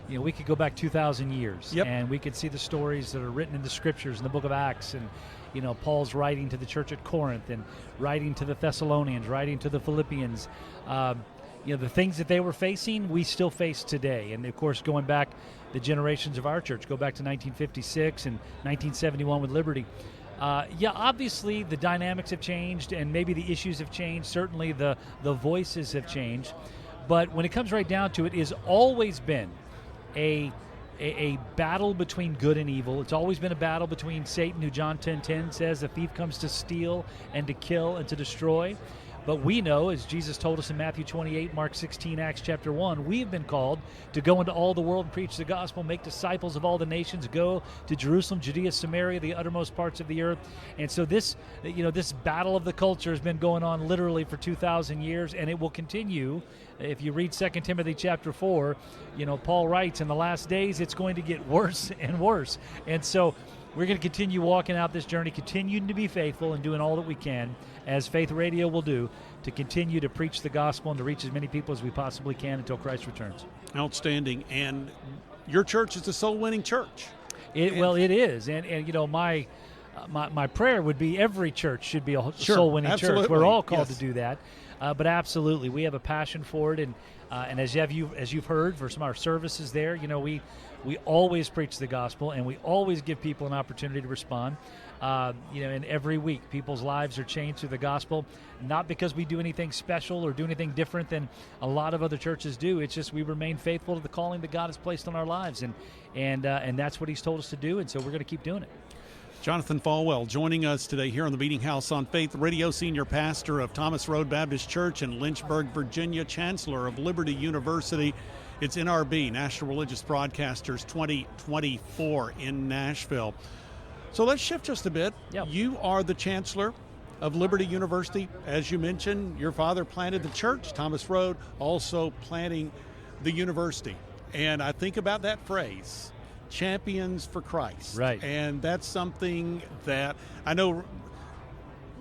we could go back 2,000 years, Yep. and we could see the stories that are written in the Scriptures in the book of Acts, and Paul's writing to the church at Corinth, and writing to the Thessalonians, writing to the Philippians. The things that they were facing, we still face today. And, of course, going back the generations of our church, go back to 1956 and 1971 with Liberty. Obviously the dynamics have changed, and maybe the issues have changed. Certainly the voices have changed. But when it comes right down to it, it's always been a battle between good and evil. It's always been a battle between Satan, who John 10:10 says the thief comes to steal and to kill and to destroy. But we know, as Jesus told us in Matthew 28, Mark 16, Acts chapter 1, we have been called to go into all the world and preach the gospel, make disciples of all the nations, go to Jerusalem, Judea, Samaria, the uttermost parts of the earth. And so this battle of the culture has been going on literally for 2,000 years, and it will continue. If you read 2 Timothy chapter 4, Paul writes, in the last days it's going to get worse and worse. And so we're going to continue walking out this journey, continuing to be faithful and doing all that we can, as Faith Radio will do, to continue to preach the gospel and to reach as many people as we possibly can until Christ returns. Outstanding. And your church is a soul-winning church. It is. And my prayer would be every church should be a soul-winning church. We're all called to do that. But absolutely, we have a passion for it. And as you've heard for some of our services there, we always preach the gospel, and we always give people an opportunity to respond. And every week people's lives are changed through the gospel, not because we do anything special or do anything different than a lot of other churches do. It's just we remain faithful to the calling that God has placed on our lives, and that's what He's told us to do, and so we're going to keep doing it. Jonathan Falwell joining us today here on the Meeting House on Faith Radio, Senior Pastor of Thomas Road Baptist Church in Lynchburg, Virginia, Chancellor of Liberty University. It's NRB, National Religious Broadcasters 2024 in Nashville. So let's shift just a bit. Yep. You are the Chancellor of Liberty University. As you mentioned, your father planted the church, Thomas Road, also planting the university. And I think about that phrase, champions for Christ. Right. And that's something that I know,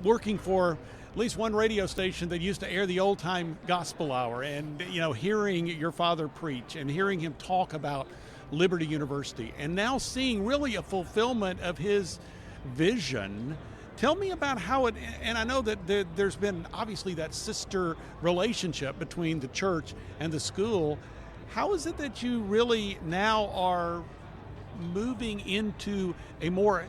working for at least one radio station that used to air the old-time gospel hour, and hearing your father preach and hearing him talk about Liberty University, and now seeing really a fulfillment of his vision. Tell me about how it, and I know that there's been obviously that sister relationship between the church and the school. How is it that you really now are moving into a more,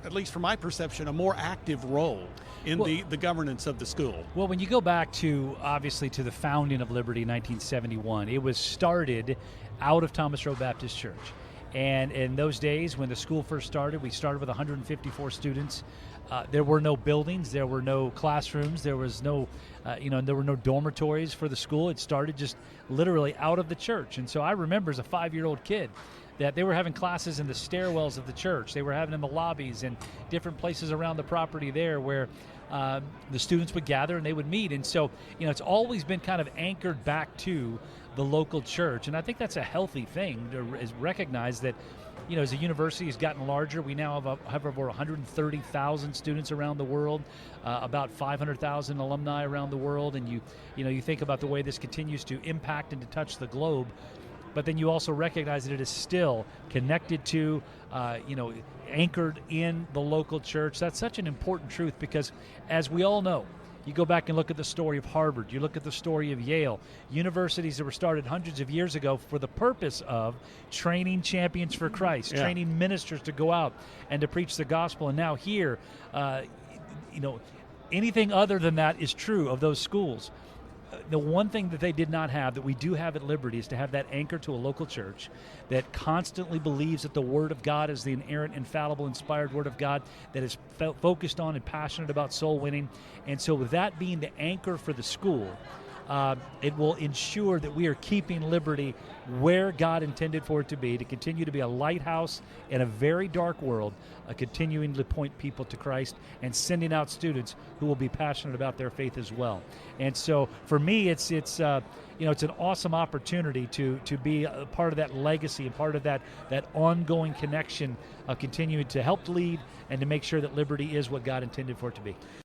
at least from my perception, a more active role in the governance of the school? Well, when you go back to the founding of Liberty in 1971, it was started out of Thomas Road Baptist Church. And in those days, when the school first started, we started with 154 students. There were no buildings, there were no classrooms, there was no, there were no dormitories for the school. It started just literally out of the church. And so I remember as a 5-year-old kid that they were having classes in the stairwells of the church. They were having in the lobbies and different places around the property there where the students would gather and they would meet. And so, it's always been kind of anchored back to the local church. And I think that's a healthy thing to recognize that, as the university has gotten larger, we now have over 130,000 students around the world, about 500,000 alumni around the world. And you think about the way this continues to impact and to touch the globe. But then you also recognize that it is still connected to, anchored in the local church. That's such an important truth because, as we all know, you go back and look at the story of Harvard, you look at the story of Yale, universities that were started hundreds of years ago for the purpose of training champions for Christ, training ministers to go out and to preach the gospel. And now here, anything other than that is true of those schools. The one thing that they did not have that we do have at Liberty is to have that anchor to a local church that constantly believes that the Word of God is the inerrant, infallible, inspired Word of God, that is focused on and passionate about soul winning. And so with that being the anchor for the school, it will ensure that we are keeping Liberty where God intended for it to continue to be a lighthouse in a very dark world, continuing to point people to Christ and sending out students who will be passionate about their faith as well. And so for me, it's an awesome opportunity to be a part of that legacy and part of that ongoing connection of continuing to help lead and to make sure that Liberty is what God intended for it to be.